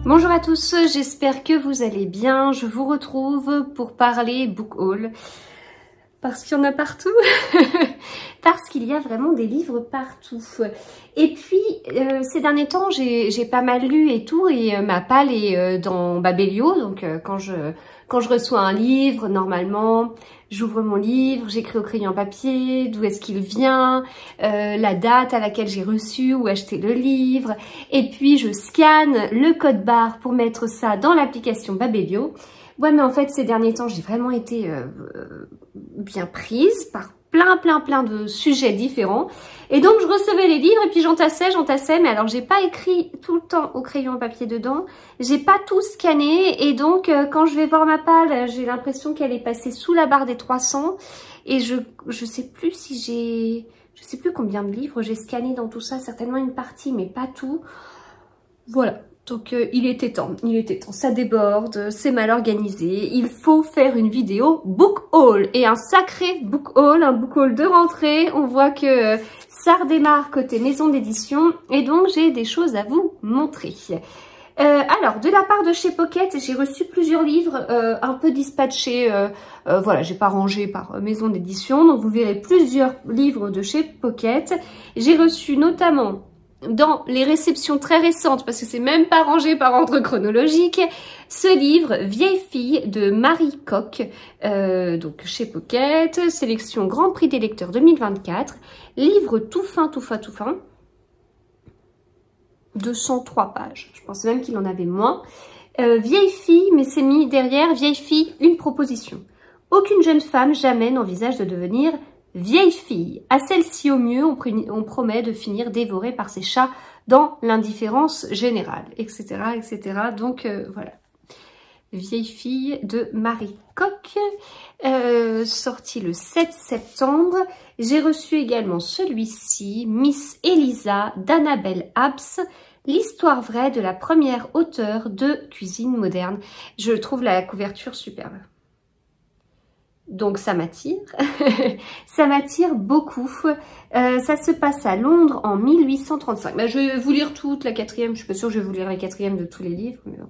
Bonjour à tous, j'espère que vous allez bien. Je vous retrouve pour parler book haul. Parce qu'il y en a partout. Parce qu'il y a vraiment des livres partout. Et puis, ces derniers temps, j'ai pas mal lu et tout. Et ma palle est dans Babelio. Donc, quand je reçois un livre, normalement, j'ouvre mon livre, j'écris au crayon papier, d'où est-ce qu'il vient, la date à laquelle j'ai reçu ou acheté le livre. Et puis, je scanne le code barre pour mettre ça dans l'application Babelio. Ouais, mais en fait, ces derniers temps, j'ai vraiment été bien prise par plein de sujets différents. Et donc, je recevais les livres et puis j'entassais. Mais alors, j'ai pas écrit tout le temps au crayon papier dedans. J'ai pas tout scanné. Et donc, quand je vais voir ma palle, j'ai l'impression qu'elle est passée sous la barre des 300. Et je sais plus si j'ai... Je sais plus combien de livres j'ai scanné dans tout ça. Certainement une partie, mais pas tout. Voilà. Donc il était temps, ça déborde, c'est mal organisé, il faut faire une vidéo book haul et un sacré book haul de rentrée. On voit que ça redémarre côté maison d'édition et donc j'ai des choses à vous montrer. Alors, de la part de chez Pocket, j'ai reçu plusieurs livres un peu dispatchés, voilà, j'ai pas rangé par maison d'édition, donc vous verrez plusieurs livres de chez Pocket. J'ai reçu notamment... dans les réceptions très récentes, parce que c'est même pas rangé par ordre chronologique, ce livre Vieille fille de Marie Coq, donc chez Pocket, sélection Grand Prix des lecteurs 2024, livre tout fin, 203 pages, je pense même qu'il en avait moins. Vieille fille, mais c'est mis derrière Vieille fille, une proposition. Aucune jeune femme jamais n'envisage de devenir vieille fille. À celle-ci au mieux, on promet de finir dévorée par ses chats dans l'indifférence générale, etc. etc. Donc voilà. Vieille fille de Marie Coq, sorti le 7 septembre. J'ai reçu également celui-ci, Miss Elisa d'Annabelle Abs, l'histoire vraie de la première auteure de cuisine moderne. Je trouve la couverture superbe. Donc ça m'attire, ça m'attire beaucoup. Ça se passe à Londres en 1835. Bah, je vais vous lire toute la quatrième, je suis pas sûre que je vais vous lire la quatrième de tous les livres. Mais bon.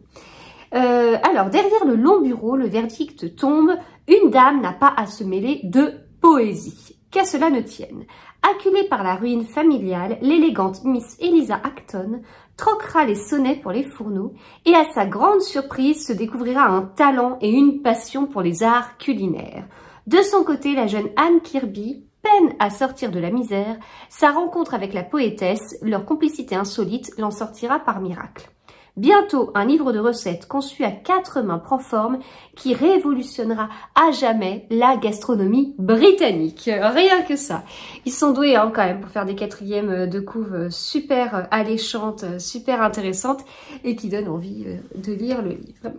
Alors, derrière le long bureau, le verdict tombe. Une dame n'a pas à se mêler de poésie. Qu'à cela ne tienne. Acculée par la ruine familiale, l'élégante Miss Elisa Acton troquera les sonnets pour les fourneaux et à sa grande surprise se découvrira un talent et une passion pour les arts culinaires. De son côté, la jeune Anne Kirby peine à sortir de la misère. Sa rencontre avec la poétesse, leur complicité insolite, l'en sortira par miracle. Bientôt, un livre de recettes conçu à 4 mains prend forme qui révolutionnera à jamais la gastronomie britannique. Rien que ça. Ils sont doués hein, quand même pour faire des quatrièmes de couve super alléchantes, super intéressantes et qui donnent envie de lire le livre.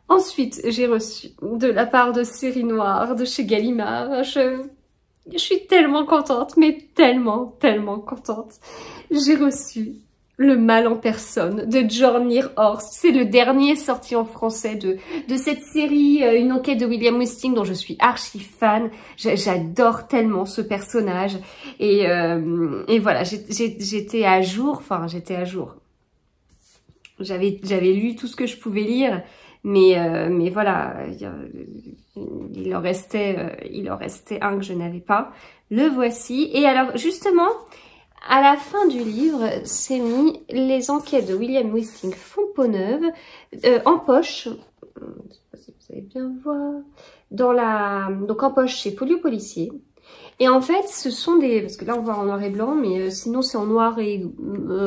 Ensuite, j'ai reçu de la part de Série Noire de chez Gallimard. Je suis tellement contente, mais tellement contente. J'ai reçu Le mal en personne de John Nearhorst. C'est le dernier sorti en français de cette série, une enquête de William Wisting dont je suis archi fan. J'adore tellement ce personnage. Et voilà, j'étais à jour, J'avais lu tout ce que je pouvais lire, mais voilà, il en restait un que je n'avais pas. Le voici. Et alors, justement... à la fin du livre, c'est mis les enquêtes de William Wisting font peau neuve en poche. Je ne sais pas si vous allez bien voir. Donc en poche chez Folio Policier. Et en fait, ce sont des... parce que là, on voit en noir et blanc, mais sinon, c'est en noir et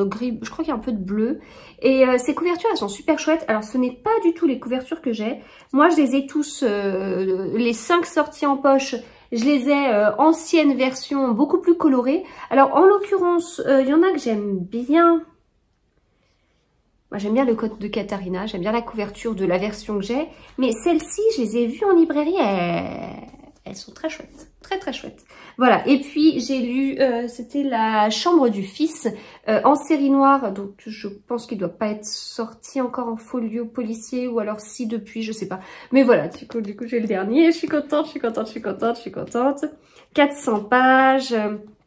gris. Je crois qu'il y a un peu de bleu. Et ces couvertures, elles sont super chouettes. Alors, ce n'est pas du tout les couvertures que j'ai. Moi, je les ai tous, les 5 sorties en poche. Je les ai anciennes versions, beaucoup plus colorées. Alors, en l'occurrence, il y en a que j'aime bien. Moi, j'aime bien le code de Katharina. J'aime bien la couverture de la version que j'ai. Mais celles-ci, je les ai vues en librairie. Elles sont très chouettes. Très chouettes. Voilà. Et puis, j'ai lu, c'était La Chambre du Fils en série noire. Donc, je pense qu'il ne doit pas être sorti encore en Folio Policier. Ou alors, si depuis, je sais pas. Mais voilà, du coup j'ai le dernier. Je suis contente. 400 pages,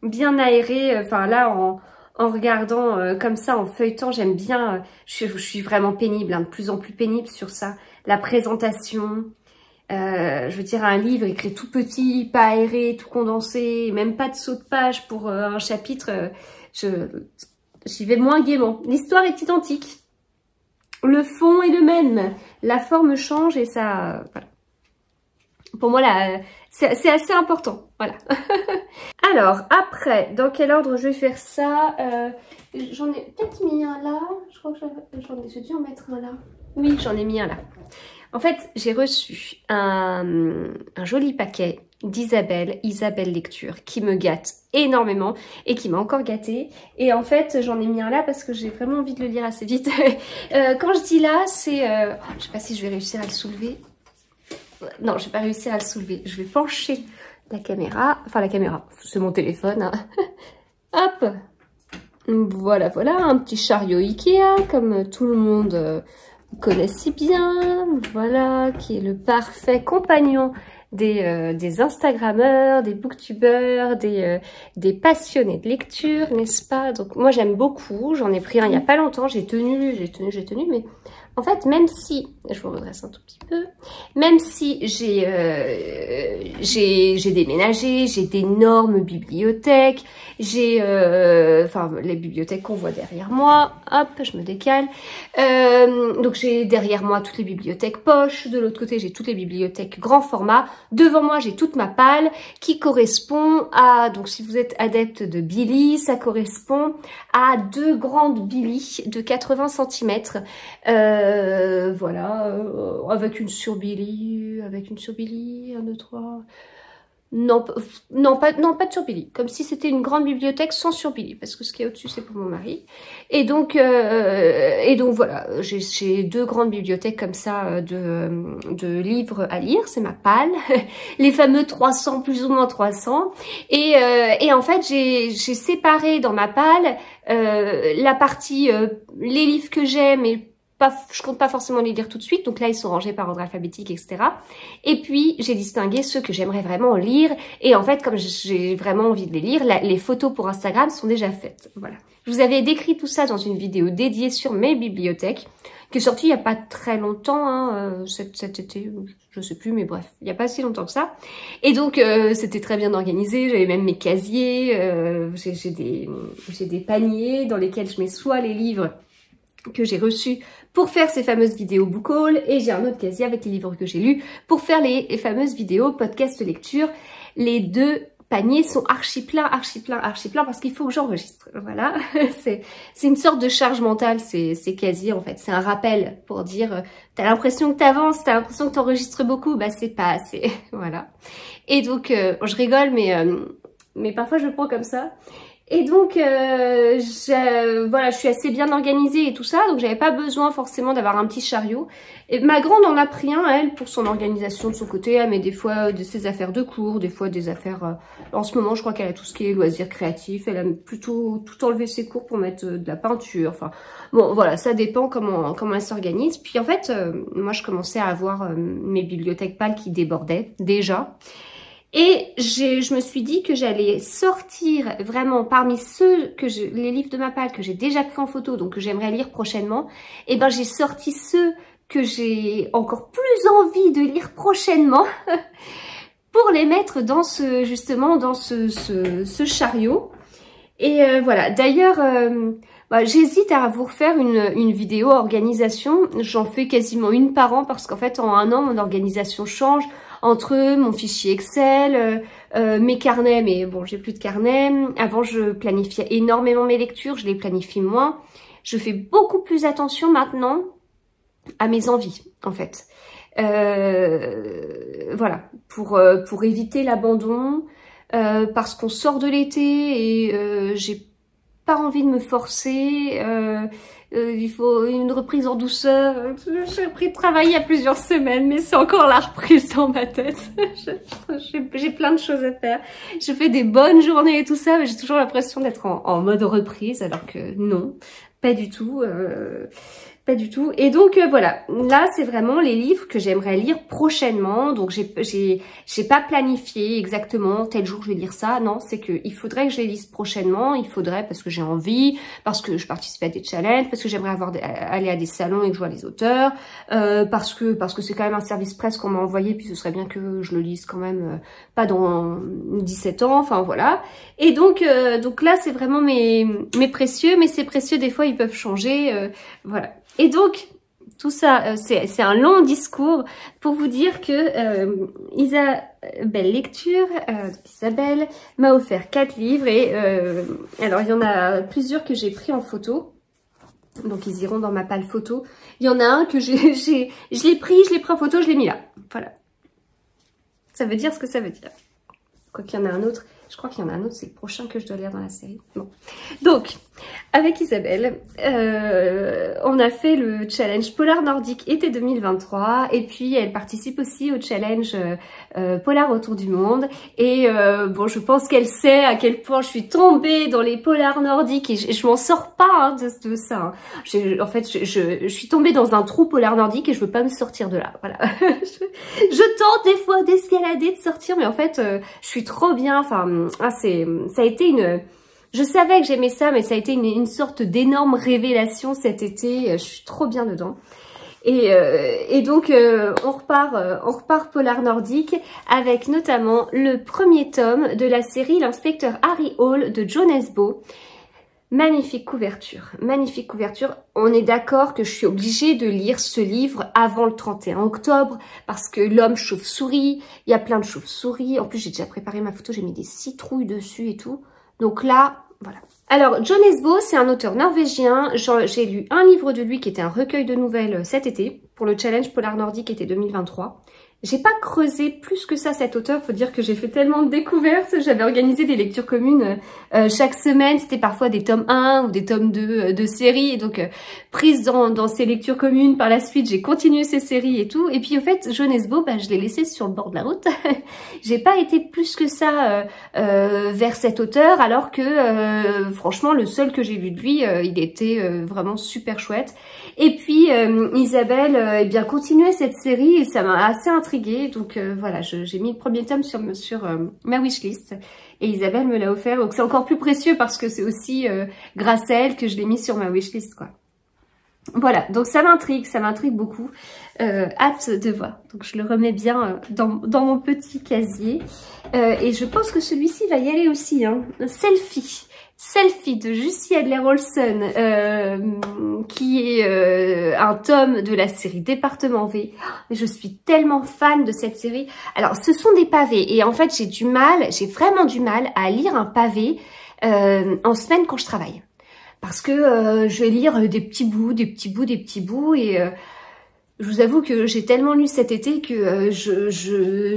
bien aéré. Enfin, là, en regardant comme ça, en feuilletant. J'aime bien, je suis vraiment pénible, hein, de plus en plus pénible sur ça. La présentation, je veux dire un livre écrit tout petit, pas aéré, tout condensé, même pas de saut de page pour un chapitre, j'y vais moins gaiement. L'histoire est identique, le fond est le même, la forme change et ça, voilà. Pour moi, là, c'est assez important, voilà. Alors, après, dans quel ordre je vais faire ça? J'en ai peut-être mis un là, je crois que j'ai dû en mettre un là. Oui, j'en ai mis un là. En fait, j'ai reçu un joli paquet d'Isabelle, Isabelle Lecture, qui me gâte énormément et qui m'a encore gâtée. Et en fait, j'en ai mis un là parce que j'ai vraiment envie de le lire assez vite. Quand je dis là, c'est... je sais pas si je vais réussir à le soulever. Non, je vais pas réussir à le soulever. Je vais pencher la caméra. Enfin, la caméra, c'est mon téléphone. Hein. Hop. Voilà, voilà, un petit chariot Ikea, comme tout le monde connaît si bien. Voilà, qui est le parfait compagnon des Instagrammeurs, des booktubeurs, des passionnés de lecture, n'est-ce pas? Donc moi j'aime beaucoup, j'en ai pris un il n'y a pas longtemps, j'ai tenu, mais en fait même si, je vous redresse un tout petit peu, même si j'ai déménagé, j'ai d'énormes bibliothèques, j'ai, enfin les bibliothèques qu'on voit derrière moi, hop, je me décale, donc j'ai derrière moi toutes les bibliothèques poches, de l'autre côté j'ai toutes les bibliothèques grand format, devant moi j'ai toute ma palle qui correspond à, donc si vous êtes adepte de Billy, ça correspond à 2 grandes Billy de 80 cm, voilà, avec une sur Billy, 1, 2, 3... Non, pas de sur Billy, comme si c'était une grande bibliothèque sans sur Billy, parce que ce qui est au-dessus c'est pour mon mari. Et donc voilà, j'ai 2 grandes bibliothèques comme ça de livres à lire, c'est ma palle, les fameux 300, plus ou moins 300. Et en fait j'ai séparé dans ma palle la partie les livres que j'aime et je compte pas forcément les lire tout de suite, donc là ils sont rangés par ordre alphabétique, etc. Et puis j'ai distingué ceux que j'aimerais vraiment lire, et en fait comme j'ai vraiment envie de les lire, les photos pour Instagram sont déjà faites. Voilà. Je vous avais décrit tout ça dans une vidéo dédiée sur mes bibliothèques, qui est sortie il n'y a pas très longtemps, hein, cet été, je sais plus, mais bref, il n'y a pas si longtemps que ça. Et donc c'était très bien organisé, j'avais même mes casiers, j'ai des paniers dans lesquels je mets soit les livres que j'ai reçus pour faire ces fameuses vidéos book haul, et j'ai un autre casier avec les livres que j'ai lus pour faire les fameuses vidéos podcast lecture. Les 2 paniers sont archi pleins parce qu'il faut que j'enregistre. Voilà, c'est une sorte de charge mentale ces casiers en fait. C'est un rappel pour dire t'as l'impression que t'avances, t'as l'impression que t'enregistres beaucoup, bah c'est pas assez. Voilà. Et donc je rigole mais parfois je le prends comme ça. Et donc, voilà, je suis assez bien organisée et tout ça, donc j'avais pas besoin forcément d'avoir un petit chariot. Et ma grande en a pris un, elle, pour son organisation de son côté. Elle met des fois de ses affaires de cours, des fois des affaires... en ce moment, je crois qu'elle a tout ce qui est loisirs créatifs. Elle a plutôt tout enlevé ses cours pour mettre de la peinture. Enfin, bon, voilà, ça dépend comment elle s'organise. Puis en fait, moi, je commençais à avoir mes bibliothèques pâles qui débordaient déjà. Et je me suis dit que j'allais sortir vraiment parmi les livres de ma palle que j'ai déjà pris en photo, donc que j'aimerais lire prochainement. Et ben j'ai sorti ceux que j'ai encore plus envie de lire prochainement pour les mettre dans justement dans ce chariot. Et voilà, d'ailleurs, j'hésite à vous refaire une vidéo organisation. J'en fais quasiment une par an parce qu'en fait en un an mon organisation change. Entre mon fichier Excel, mes carnets, mais bon, j'ai plus de carnets. Avant, je planifiais énormément mes lectures, je les planifie moins. Je fais beaucoup plus attention maintenant à mes envies, en fait. Voilà, pour éviter l'abandon, parce qu'on sort de l'été et j'ai pas envie de me forcer. Il faut une reprise en douceur. J'ai repris de travail il y a plusieurs semaines, mais c'est encore la reprise dans ma tête. J'ai plein de choses à faire. Je fais des bonnes journées et tout ça, mais j'ai toujours l'impression d'être en mode reprise, alors que non, pas du tout. Pas du tout. Et donc voilà, là c'est vraiment les livres que j'aimerais lire prochainement. Donc j'ai pas planifié exactement tel jour je vais lire ça. Non, c'est que il faudrait que je les lise prochainement. Il faudrait parce que j'ai envie, parce que je participe à des challenges, parce que j'aimerais aller à des salons et que je vois les auteurs, parce que c'est quand même un service presse qu'on m'a envoyé. Puis ce serait bien que je le lise quand même, pas dans 17 ans. Enfin voilà. Et donc là c'est vraiment mes précieux, mais ces précieux des fois ils peuvent changer. Voilà. Et donc, tout ça, c'est un long discours pour vous dire que Isabelle Lecture, Isabelle m'a offert 4 livres et alors il y en a plusieurs que j'ai pris en photo. Donc ils iront dans ma palle photo. Il y en a un que je l'ai pris en photo, je l'ai mis là. Voilà. Ça veut dire ce que ça veut dire. Quoi qu'il y en a un autre. Je crois qu'il y en a un autre, c'est le prochain que je dois lire dans la série. Bon. Donc, avec Isabelle, on a fait le challenge Polar Nordique été 2023. Et puis, elle participe aussi au challenge Polar autour du monde. Et bon, je pense qu'elle sait à quel point je suis tombée dans les polars nordiques. Et je m'en sors pas hein, de ça. Hein. En fait, je suis tombée dans un trou polar nordique et je veux pas me sortir de là. Voilà. je tente des fois d'escalader, de sortir. Mais en fait, je suis trop bien. Enfin... ça a été une... Je savais que j'aimais ça, mais ça a été une sorte d'énorme révélation cet été. Je suis trop bien dedans. Et donc, on repart Polar Nordique avec notamment le premier tome de la série L'inspecteur Harry Hole de John Nesbo. Magnifique couverture, magnifique couverture. On est d'accord que je suis obligée de lire ce livre avant le 31 octobre parce que l'homme chauve-souris, il y a plein de chauves-souris. En plus, j'ai déjà préparé ma photo, j'ai mis des citrouilles dessus et tout. Donc là, voilà. Alors, John Nesbo, c'est un auteur norvégien. J'ai lu un livre de lui qui était un recueil de nouvelles cet été pour le challenge Polar Nordique été 2023. J'ai pas creusé plus que ça cet auteur, faut dire que j'ai fait tellement de découvertes, j'avais organisé des lectures communes chaque semaine, c'était parfois des tomes 1 ou des tomes 2 de séries, et donc prise dans ces lectures communes, par la suite j'ai continué ces séries et tout, et puis au fait, John Nesbo, bah, je l'ai laissé sur le bord de la route, j'ai pas été plus que ça vers cet auteur, alors que franchement le seul que j'ai lu de lui, il était vraiment super chouette, et puis Isabelle, eh bien continuait cette série et ça m'a assez intriguée. Donc voilà, j'ai mis le premier tome sur ma wishlist et Isabelle me l'a offert. Donc c'est encore plus précieux parce que c'est aussi grâce à elle que je l'ai mis sur ma wishlist quoi. Voilà, donc ça m'intrigue beaucoup. Hâte de voir. Donc je le remets bien dans mon petit casier. Et je pense que celui-ci va y aller aussi. Hein. Selfie de Jussi Adler-Olsen, qui est un tome de la série Département V. Mais je suis tellement fan de cette série. Alors, ce sont des pavés. Et en fait, j'ai vraiment du mal à lire un pavé en semaine quand je travaille. Parce que je vais lire des petits bouts. Et je vous avoue que j'ai tellement lu cet été que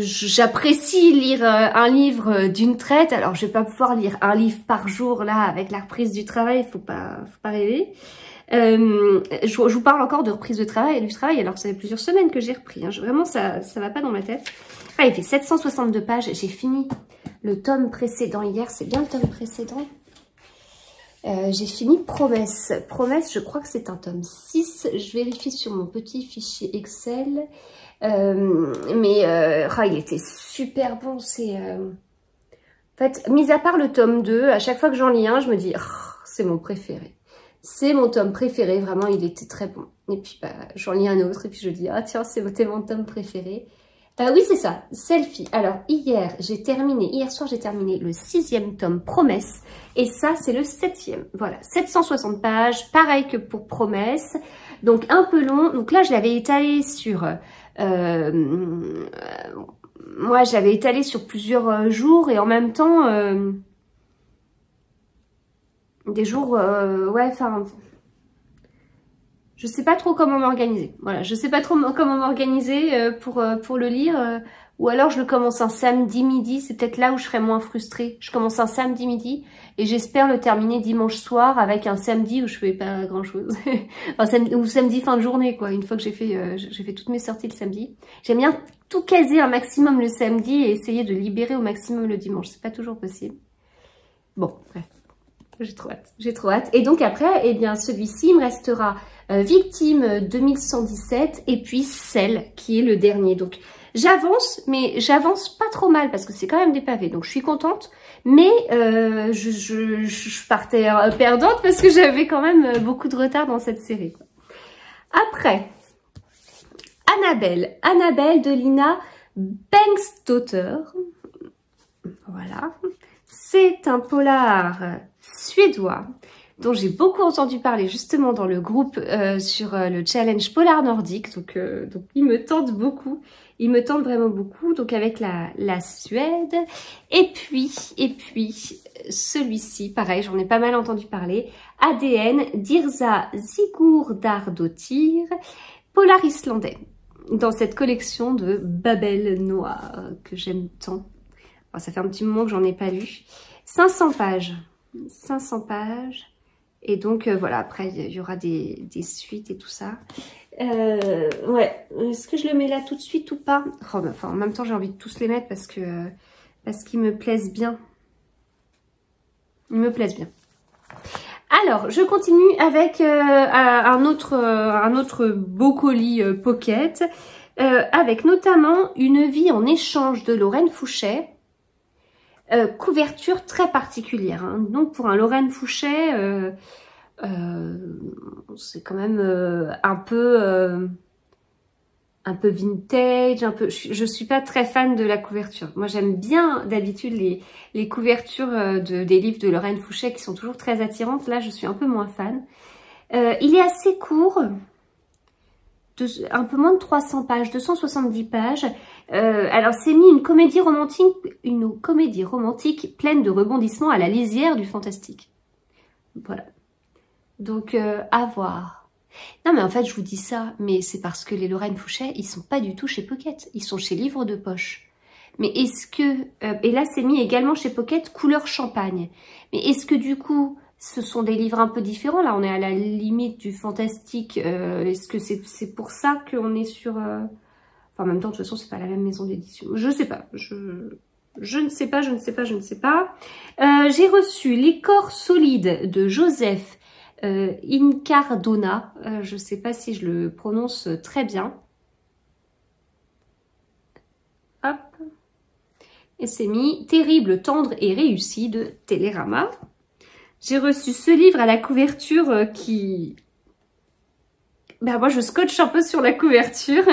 j'apprécie lire un livre d'une traite. Alors, je vais pas pouvoir lire un livre par jour, là, avec la reprise du travail. Faut pas rêver. Je vous parle encore de reprise du travail, alors que ça fait plusieurs semaines que j'ai repris. Hein. Vraiment, ça va pas dans ma tête. Ah, il fait 762 pages. J'ai fini le tome précédent hier. C'est bien le tome précédent. J'ai fini Promesse. Promesse, je crois que c'est un tome 6. Je vérifie sur mon petit fichier Excel. Il était super bon. C'est en fait, mis à part le tome 2, à chaque fois que j'en lis un, je me dis, oh, c'est mon préféré. C'est mon tome préféré, vraiment, il était très bon. Et puis, bah, j'en lis un autre, et puis je dis, ah tiens, c'était mon tome préféré. Oui, c'est ça, Selfie. Alors, hier soir, j'ai terminé le 6e tome, Promesse. Et ça, c'est le 7e. Voilà, 760 pages, pareil que pour Promesse. Donc, un peu long. Donc là, je l'avais étalé sur... moi, j'avais étalé sur plusieurs jours et en même temps... des jours... ouais, enfin... Je sais pas trop comment m'organiser. Voilà, je sais pas trop comment m'organiser pour le lire. Ou alors je le commence un samedi midi. C'est peut-être là où je serai moins frustrée. Je commence un samedi midi et j'espère le terminer dimanche soir avec un samedi où je fais pas grand-chose. Enfin, ou samedi fin de journée, quoi. Une fois que j'ai fait toutes mes sorties le samedi. J'aime bien tout caser un maximum le samedi et essayer de libérer au maximum le dimanche. C'est pas toujours possible. Bon, bref. J'ai trop hâte, j'ai trop hâte. Et donc après, eh bien celui-ci, il me restera Victime 2117 et puis Celle, qui est le dernier. Donc j'avance, mais j'avance pas trop mal parce que c'est quand même des pavés. Donc je suis contente, mais je partais perdante parce que j'avais quand même beaucoup de retard dans cette série. Après, Annabelle de Lina Bengtsdotter. Voilà. C'est un polar suédois dont j'ai beaucoup entendu parler justement dans le groupe sur le challenge polar nordique. Donc il me tente beaucoup. Il me tente vraiment beaucoup. Donc avec la Suède. Et puis celui-ci, pareil, j'en ai pas mal entendu parler. ADN d'Yrsa Sigurdardóttir, polar islandais. Dans cette collection de Babel Noir que j'aime tant. Alors, ça fait un petit moment que j'en ai pas lu. 500 pages. 500 pages. Et donc, voilà, après, il y aura des suites et tout ça. Ouais, est-ce que je le mets là tout de suite ou pas? Oh, bah, enfin, en même temps, j'ai envie de tous les mettre parce qu'ils me plaisent bien. Ils me plaisent bien. Alors, je continue avec un autre beau colis pocket, avec notamment Une vie en échange de Lorraine Fouchet. Couverture très particulière. Hein. Donc, pour un Lorraine Fouchet, c'est quand même un peu vintage, je suis pas très fan de la couverture. Moi, j'aime bien d'habitude les couvertures des livres de Lorraine Fouchet qui sont toujours très attirantes. Là, je suis un peu moins fan. Il est assez court, un peu moins de 300 pages, 270 pages. Alors, c'est mis une comédie romantique pleine de rebondissements à la lisière du fantastique. Voilà. Donc, à voir. Non, mais en fait, je vous dis ça, mais c'est parce que les Lorraine Fouchet, ils sont pas du tout chez Pocket. Ils sont chez Livre de Poche. Mais est-ce que... et là, c'est mis également chez Pocket, couleur champagne. Mais est-ce que du coup, ce sont des livres un peu différents? Là, on est à la limite du fantastique. Est-ce que c'est pour ça qu'on est sur... Enfin, en même temps, de toute façon, c'est pas la même maison d'édition. Je sais pas. Je ne sais pas. J'ai reçu Les corps solides de Joseph Incardona, je ne sais pas si je le prononce très bien. Hop. Et c'est mis Terrible, tendre et réussi de Télérama. J'ai reçu ce livre à la couverture qui... Ben moi je scotche un peu sur la couverture.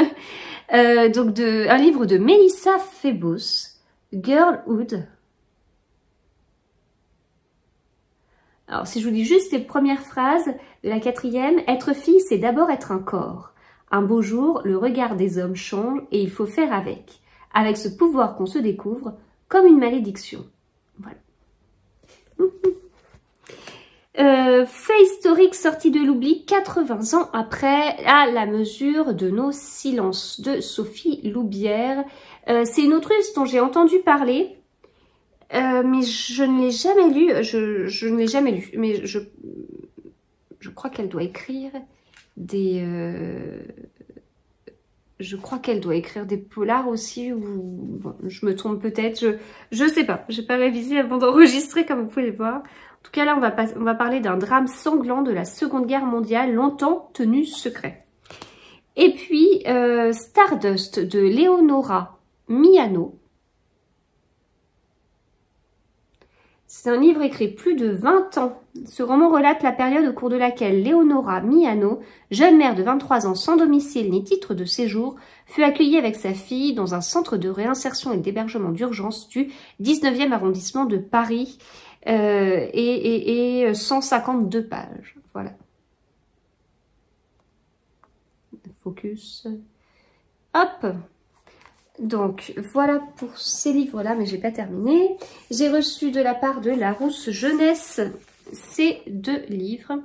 Donc un livre de Melissa Febos, Girlhood. Alors, si je vous dis juste les premières phrases de la 4e, être fille, c'est d'abord être un corps. Un beau jour, le regard des hommes change et il faut faire avec ce pouvoir qu'on se découvre comme une malédiction. Voilà. Fait historique sorti de l'oubli 80 ans après, à la mesure de nos silences, de Sophie Loubière. C'est une autrice dont j'ai entendu parler. Mais je ne l'ai jamais lu, je ne l'ai jamais lu, mais je crois qu'elle doit écrire des... je crois qu'elle doit écrire des polars aussi, ou bon, je me trompe peut-être, je sais pas, j'ai pas révisé avant d'enregistrer comme vous pouvez le voir. En tout cas là, on va parler d'un drame sanglant de la Seconde Guerre mondiale, longtemps tenu secret. Et puis, Stardust de Leonora Miano. C'est un livre écrit plus de 20 ans. Ce roman relate la période au cours de laquelle Leonora Miano, jeune mère de 23 ans sans domicile ni titre de séjour, fut accueillie avec sa fille dans un centre de réinsertion et d'hébergement d'urgence du 19e arrondissement de Paris et 152 pages. Voilà. Focus. Hop. Donc, voilà pour ces livres-là, mais j'ai pas terminé. J'ai reçu de la part de Larousse Jeunesse ces 2 livres.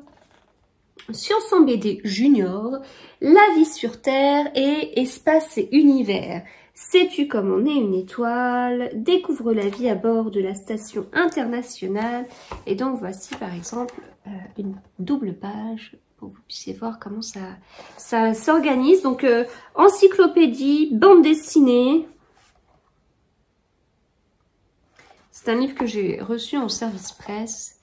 Science en BD Junior, La vie sur Terre et Espace et Univers. Sais-tu comme on est une étoile? Découvre la vie à bord de la station internationale. Et donc, voici par exemple une double page pour que vous puissiez voir comment ça s'organise. Donc, encyclopédie, bande dessinée. C'est un livre que j'ai reçu en service presse.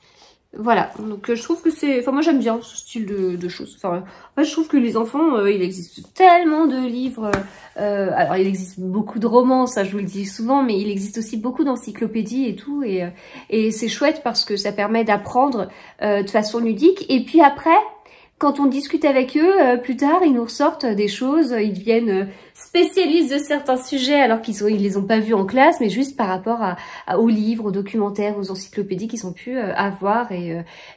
Voilà, donc je trouve que c'est... Enfin, moi j'aime bien ce style de choses. Enfin, moi je trouve que les enfants, il existe tellement de livres. Alors, il existe beaucoup de romans, ça je vous le dis souvent, mais il existe aussi beaucoup d'encyclopédies et tout. Et c'est chouette parce que ça permet d'apprendre de façon ludique. Et puis après, quand on discute avec eux, plus tard, ils nous ressortent des choses, ils deviennent spécialistes de certains sujets alors qu'ils les ont pas vus en classe, mais juste par rapport aux livres, aux documentaires, aux encyclopédies qu'ils ont pu avoir.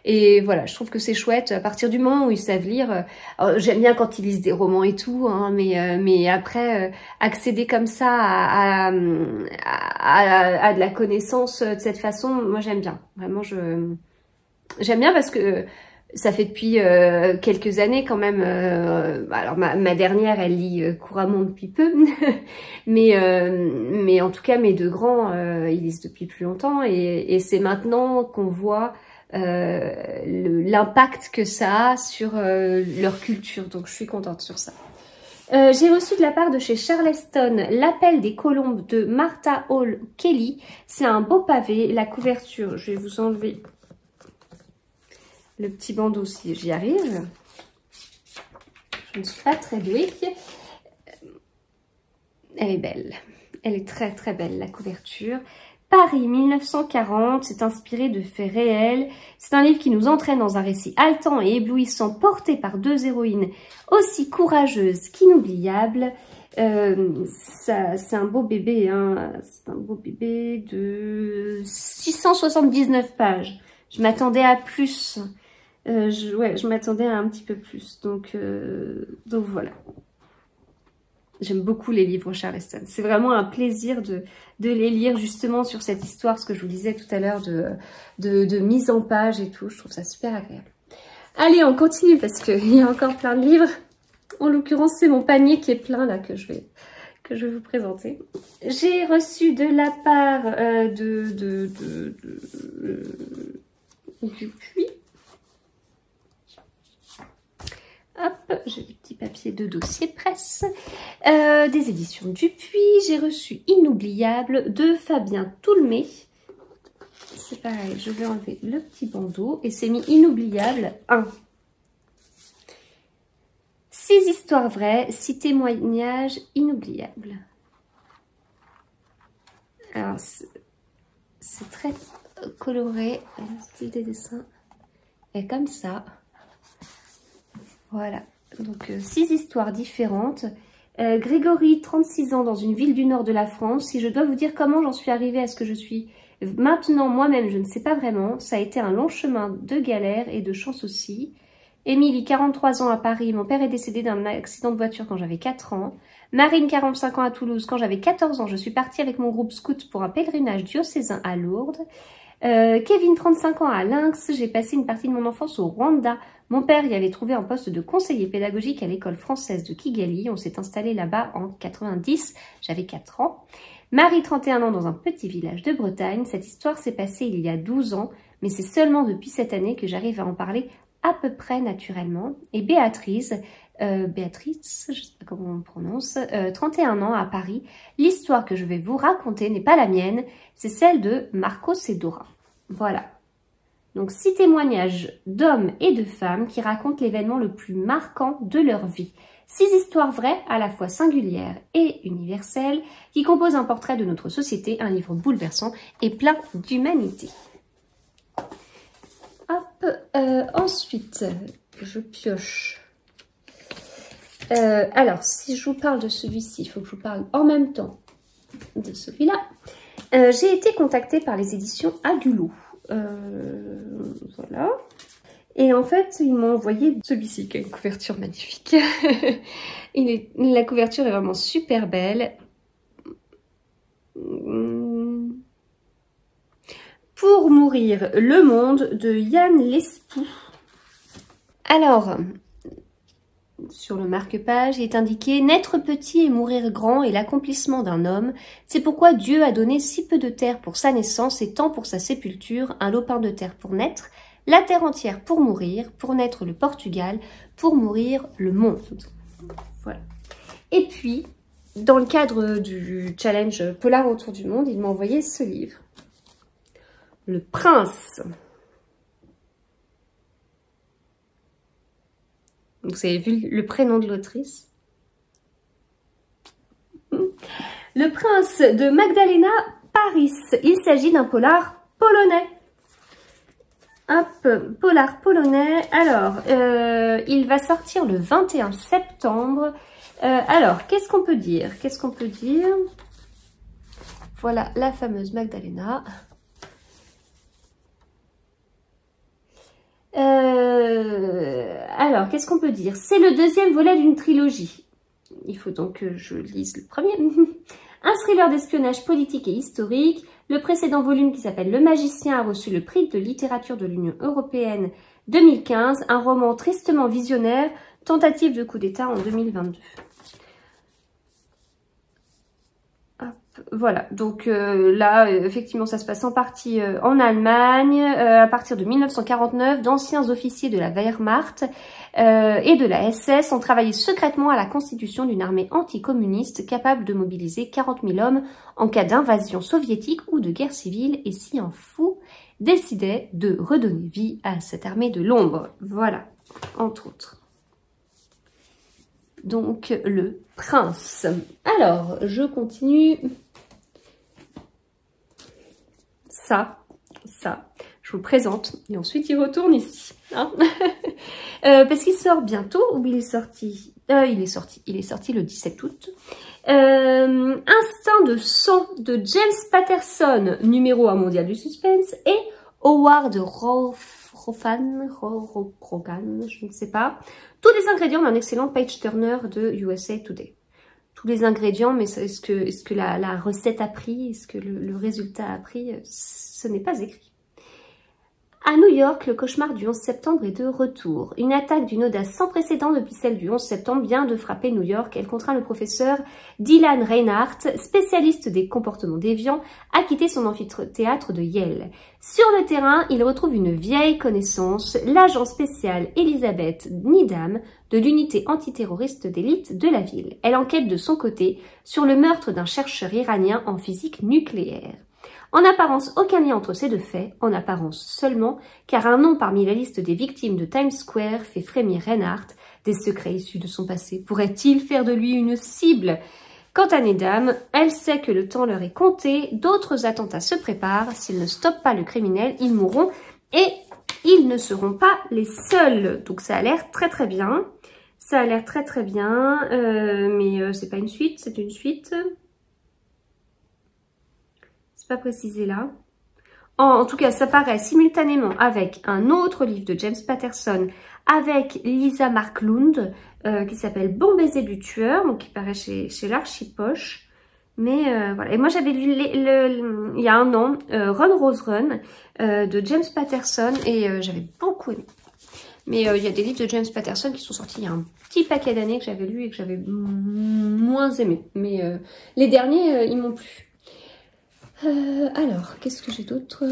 Et voilà, je trouve que c'est chouette à partir du moment où ils savent lire. J'aime bien quand ils lisent des romans et tout, hein, mais après, accéder comme ça à de la connaissance de cette façon, moi j'aime bien. Vraiment, j'aime bien parce que ça fait depuis quelques années quand même. Alors ma dernière, elle lit couramment depuis peu, mais en tout cas mes deux grands, ils lisent depuis plus longtemps et c'est maintenant qu'on voit l'impact que ça a sur leur culture. Donc je suis contente sur ça. J'ai reçu de la part de chez Charleston L'appel des colombes de Martha Hall Kelly. C'est un beau pavé. La couverture, je vais vous enlever le petit bandeau si j'y arrive. Je ne suis pas très douée. Elle est belle. Elle est très très belle, la couverture. Paris 1940, c'est inspiré de faits réels. C'est un livre qui nous entraîne dans un récit haletant et éblouissant, porté par deux héroïnes aussi courageuses qu'inoubliables. C'est un beau bébé, hein. C'est un beau bébé de 679 pages. Je m'attendais à plus. Je m'attendais à un petit peu plus. Donc voilà. J'aime beaucoup les livres Charleston. C'est vraiment un plaisir de les lire justement sur cette histoire, ce que je vous disais tout à l'heure de mise en page et tout. Je trouve ça super agréable. Allez, on continue parce qu'il y a encore plein de livres. En l'occurrence, c'est mon panier qui est plein là que je vais vous présenter. J'ai reçu de la part Dupuis. Hop, j'ai des petits papiers de dossier presse. Des éditions Dupuis. J'ai reçu Inoubliable de Fabien Toulmé. C'est pareil, je vais enlever le petit bandeau et c'est mis Inoubliable 1. 6 histoires vraies, 6 témoignages inoubliables. Alors, c'est très coloré. Le style des dessins est comme ça. Voilà, donc 6 histoires différentes. Grégory, 36 ans, dans une ville du nord de la France. Si je dois vous dire comment j'en suis arrivée à ce que je suis maintenant moi-même, je ne sais pas vraiment. Ça a été un long chemin de galère et de chance aussi. Émilie, 43 ans à Paris. Mon père est décédé d'un accident de voiture quand j'avais 4 ans. Marine, 45 ans à Toulouse. Quand j'avais 14 ans, je suis partie avec mon groupe scout pour un pèlerinage diocésain à Lourdes. Kevin, 35 ans à Lynx. J'ai passé une partie de mon enfance au Rwanda. Mon père y avait trouvé un poste de conseiller pédagogique à l'école française de Kigali. On s'est installé là-bas en 90. J'avais 4 ans. Marie, 31 ans, dans un petit village de Bretagne. Cette histoire s'est passée il y a 12 ans, mais c'est seulement depuis cette année que j'arrive à en parler à peu près naturellement. Et Béatrice, je sais pas comment on prononce, 31 ans à Paris. L'histoire que je vais vous raconter n'est pas la mienne, c'est celle de Marco Sedora. Voilà. Donc 6 témoignages d'hommes et de femmes qui racontent l'événement le plus marquant de leur vie. 6 histoires vraies, à la fois singulières et universelles, qui composent un portrait de notre société, un livre bouleversant et plein d'humanité. Hop, ensuite, je pioche. Alors, si je vous parle de celui-ci, il faut que je vous parle en même temps de celui-là. J'ai été contactée par les éditions Agulot. Voilà. Et en fait, ils m'ont envoyé celui-ci, qui a une couverture magnifique. La couverture est vraiment super belle. Pour mourir le monde de Yann Lespoux. Alors, sur le marque-page, il est indiqué « Naître petit et mourir grand est l'accomplissement d'un homme. C'est pourquoi Dieu a donné si peu de terre pour sa naissance et tant pour sa sépulture, un lopin de terre pour naître, la terre entière pour mourir, pour naître le Portugal, pour mourir le monde. » Voilà. Et puis, dans le cadre du challenge Polar autour du monde, il m'a envoyé ce livre. Le Prince. Donc vous avez vu le prénom de l'autrice. Le prince de Magdalena Paris. Il s'agit d'un polar polonais. Hop, polar polonais. Alors, il va sortir le 21 septembre. Alors, qu'est-ce qu'on peut dire? Qu'est-ce qu'on peut dire? Voilà la fameuse Magdalena. Alors, qu'est-ce qu'on peut dire? C'est le deuxième volet d'une trilogie. Il faut donc que je lise le premier. Un thriller d'espionnage politique et historique. Le précédent volume, qui s'appelle Le Magicien, a reçu le prix de littérature de l'Union européenne 2015. Un roman tristement visionnaire, tentative de coup d'État en 2022. Voilà, donc là, effectivement, ça se passe en partie en Allemagne. À partir de 1949, d'anciens officiers de la Wehrmacht et de la SS ont travaillé secrètement à la constitution d'une armée anticommuniste capable de mobiliser 40 000 hommes en cas d'invasion soviétique ou de guerre civile, et si un fou décidait de redonner vie à cette armée de l'ombre. Voilà, entre autres. Donc, le prince. Alors, je continue. Ça, je vous présente. Et ensuite, il retourne ici. Hein. Parce qu'il sort bientôt. Ou il est sorti il est sorti le 17 août. Instinct de sang de James Patterson, numéro 1 mondial du suspense. Et Howard Rogan, je ne sais pas. Tous les ingrédients d'un excellent page-turner de USA Today. Tous les ingrédients, mais est-ce que la recette a pris? Est-ce que le résultat a pris? Ce n'est pas écrit. À New York, le cauchemar du 11 septembre est de retour. Une attaque d'une audace sans précédent depuis celle du 11 septembre vient de frapper New York. Elle contraint le professeur Dylan Reinhardt, spécialiste des comportements déviants, à quitter son amphithéâtre de Yale. Sur le terrain, il retrouve une vieille connaissance, l'agent spécial Elizabeth Needham de l'unité antiterroriste d'élite de la ville. Elle enquête de son côté sur le meurtre d'un chercheur iranien en physique nucléaire. En apparence, aucun lien entre ces deux faits, en apparence seulement, car un nom parmi la liste des victimes de Times Square fait frémir Reinhardt. Des secrets issus de son passé pourraient-ils faire de lui une cible? Quant à Needham, elle sait que le temps leur est compté, d'autres attentats se préparent, s'ils ne stoppent pas le criminel, ils mourront, et ils ne seront pas les seuls. Donc ça a l'air très très bien, ça a l'air très très bien, mais c'est pas une suite, c'est une suite. Pas précisé là. En tout cas, ça paraît simultanément avec un autre livre de James Patterson avec Lisa Marklund qui s'appelle Bon baiser du tueur, donc qui paraît chez l'Archipoche. Mais voilà. Et moi j'avais lu il y a un an Run Rose Run de James Patterson et j'avais beaucoup aimé. Mais il y a des livres de James Patterson qui sont sortis il y a un petit paquet d'années que j'avais lu et que j'avais moins aimé. Mais les derniers, ils m'ont plu. Alors, qu'est-ce que j'ai d'autre?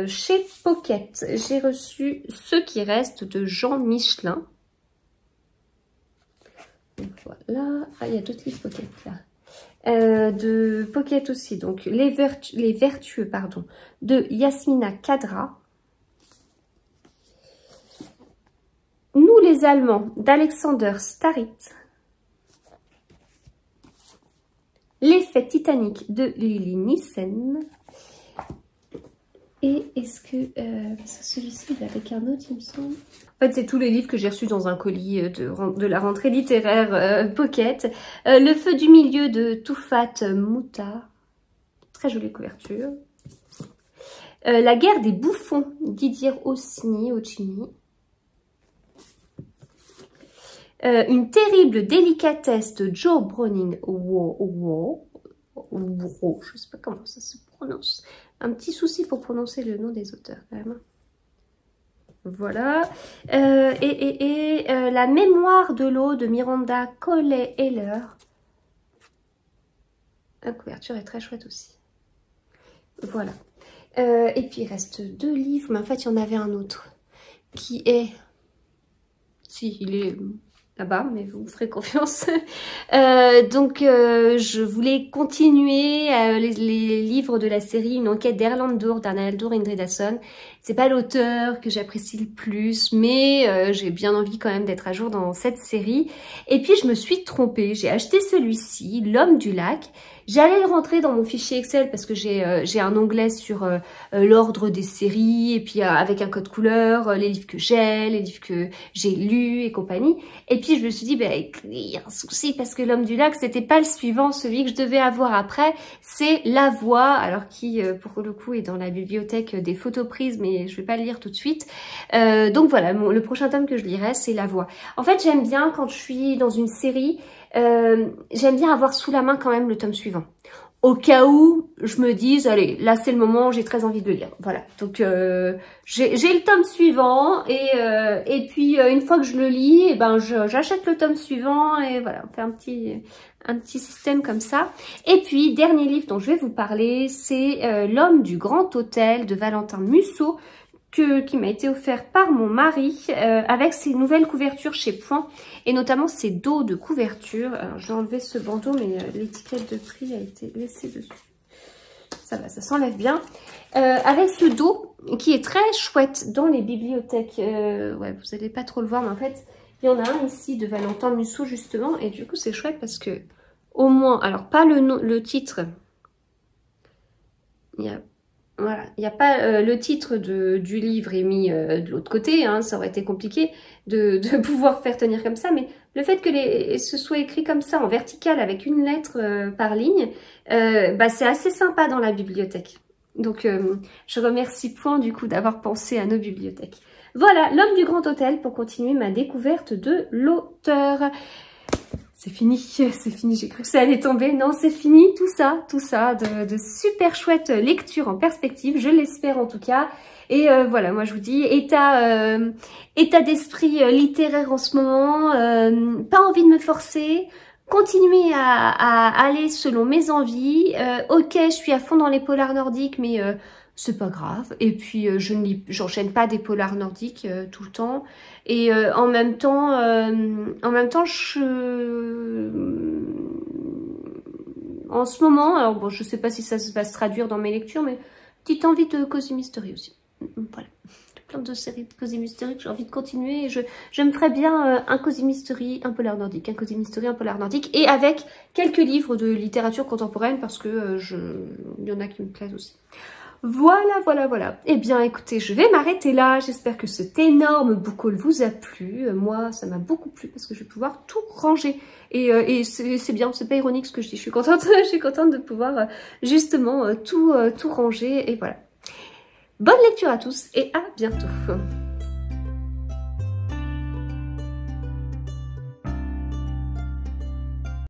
Chez Pocket, j'ai reçu Ce qui reste de Jean Michelin. Donc, voilà. Ah, il y a d'autres livres Pocket là. De Pocket aussi, donc Les Vertueux, pardon, de Yasmina Kadra. Nous les Allemands d'Alexander Starit. L'effet Titanic de Lily Nissen. Et est-ce que celui-ci il est avec un autre, il me semble. En fait, c'est tous les livres que j'ai reçus dans un colis de la rentrée littéraire Pocket. Le feu du milieu de Toufat Mouta. Très jolie couverture. La guerre des bouffons, Didier Occhini. Une terrible délicatesse de Joe Browning. Je sais pas comment ça se prononce. Un petit souci pour prononcer le nom des auteurs quand même. Voilà. La mémoire de l'eau de Miranda Colley-Heller. La couverture est très chouette aussi. Voilà. Et puis il reste 2 livres, mais en fait il y en avait un autre qui est... Si, il est... là-bas, mais vous me ferez confiance. Donc, je voulais continuer les livres de la série Une enquête d'Erlendur, d'Arnaldur Indridason. C'est pas l'auteur que j'apprécie le plus, mais j'ai bien envie quand même d'être à jour dans cette série. Et puis, je me suis trompée. J'ai acheté celui-ci, L'Homme du Lac. J'allais le rentrer dans mon fichier Excel parce que j'ai un onglet sur l'ordre des séries et puis avec un code couleur, les livres que j'ai, les livres que j'ai lus et compagnie. Et puis je me suis dit, ben, il y a un souci parce que L'Homme du Lac, c'était pas le suivant, celui que je devais avoir après, c'est La Voix, alors qui pour le coup est dans la bibliothèque des photos prises, mais je vais pas le lire tout de suite. Donc voilà, le prochain tome que je lirai, c'est La Voix. En fait, j'aime bien quand je suis dans une série, j'aime bien avoir sous la main quand même le tome suivant. Au cas où je me dise, allez, là c'est le moment, j'ai très envie de le lire. Voilà, donc j'ai le tome suivant et puis une fois que je le lis, eh ben j'achète le tome suivant et voilà, on fait un petit système comme ça. Et puis, dernier livre dont je vais vous parler, c'est L'Homme du Grand Hôtel de Valentin Musso, qui m'a été offert par mon mari avec ses nouvelles couvertures chez Point et notamment ses dos de couverture. Alors j'ai enlevé ce bandeau mais l'étiquette de prix a été laissée dessus. Ça va, ça s'enlève bien. Avec ce dos qui est très chouette dans les bibliothèques. Ouais, vous n'allez pas trop le voir mais en fait il y en a un ici de Valentin Musso justement et du coup c'est chouette parce que au moins, alors pas le titre, voilà, il n'y a pas le titre du livre est mis de l'autre côté, hein, ça aurait été compliqué de pouvoir faire tenir comme ça, mais le fait que ce soit écrit comme ça en vertical avec une lettre par ligne, bah, c'est assez sympa dans la bibliothèque. Donc je remercie Point du coup d'avoir pensé à nos bibliothèques. Voilà, L'Homme du Grand Hôtel pour continuer ma découverte de l'auteur. C'est fini, j'ai cru que ça allait tomber. Non, c'est fini, tout ça, de super chouette lecture en perspective, je l'espère en tout cas. Et voilà, moi je vous dis, état d'esprit littéraire en ce moment, pas envie de me forcer, continuer à aller selon mes envies. Ok, je suis à fond dans les polars nordiques, mais c'est pas grave. Et puis j'enchaîne pas des polars nordiques tout le temps. Et en même temps, en ce moment, alors bon, je sais pas si ça va se traduire dans mes lectures, mais petite envie de Cozy Mystery aussi. Voilà, plein de séries de Cozy Mystery que j'ai envie de continuer. Et je me ferais bien un Cozy Mystery, un polar nordique, un Cozy Mystery, un polar nordique, et avec quelques livres de littérature contemporaine parce que il y en a qui me plaisent aussi. Voilà. Eh bien, écoutez, je vais m'arrêter là. J'espère que cet énorme book haul vous a plu. Moi, ça m'a beaucoup plu parce que je vais pouvoir tout ranger. Et c'est bien, c'est pas ironique ce que je dis. Je suis contente, de pouvoir justement tout ranger. Et voilà. Bonne lecture à tous et à bientôt.